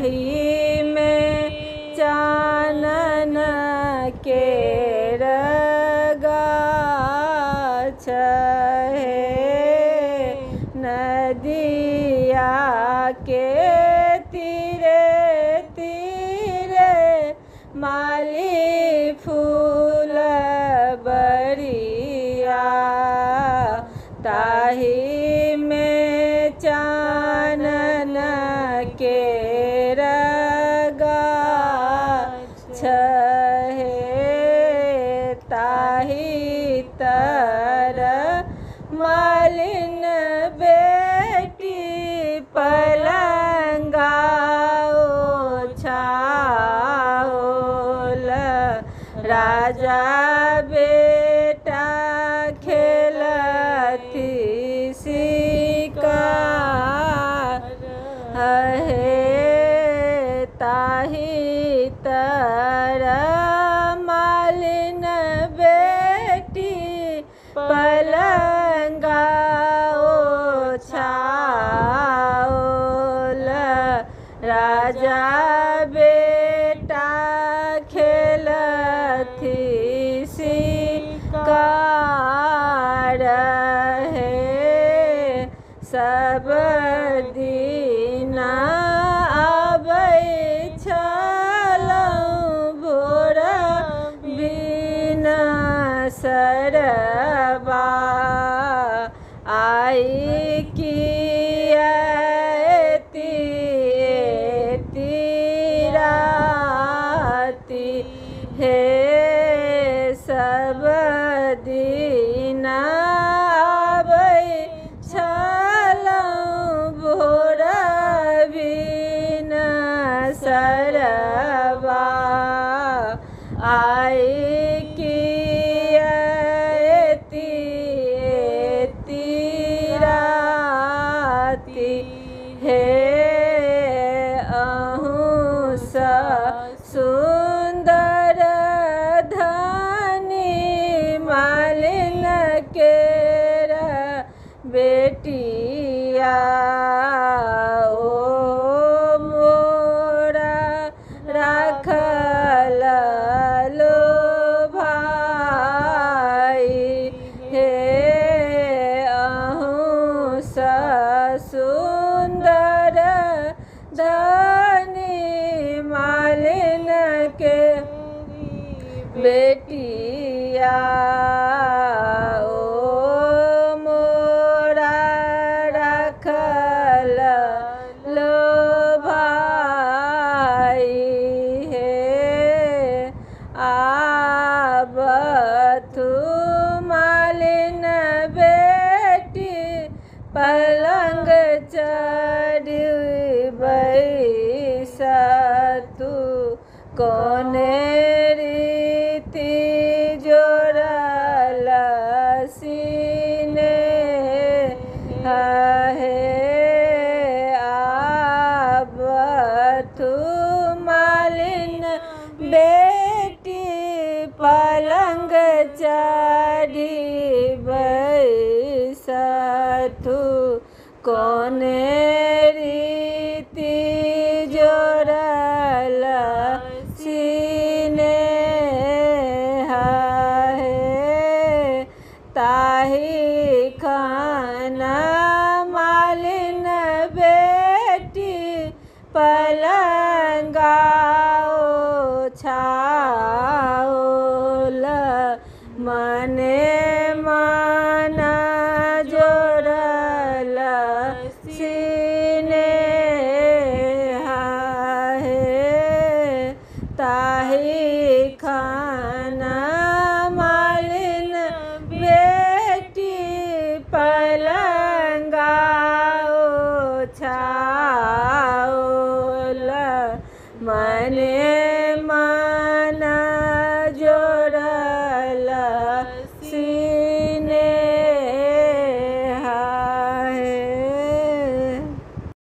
ताही में चानन केर गाछ हे नदिया के तीरे तीरे माली फूल बरिया ताही में चानन केर गाछ हे ताही तर मालिन बेटी पलंगा ओछाओल राजा बेटा खेलती शिकार हे ताही तर मालिन बेटी पलंगा ओछाओल राजा बेटा खेलती शिकार हे सब दिन आबै छलहुँ भोर बिना सरबा आई किया एती राति हे सब दिन आबै छलहुँ भोर बिना सरबा आई किया एती राति हे अहूँ सा सुंदर धनी मालिन केर बेटिया ओ मोरा राखल लो भाई हे अहूँ सा सुंदर धनी मालिन के बेटिया ओ मोरा रखल लो भाई हे आबथु मालिन बेटी पलंग चढ़ी बैसतु कोने रीति जोड़ल सीने हे आबथु मालिन बेटी पलंग चढ़ी बैसतु कोने रीति जोड़ल सीने हे ताही खाना मालिन बेटी पलंगा ओछाओल मने माना जोड़ल सीने हे ताही खाना मालिन बेटी पलंगा ओछा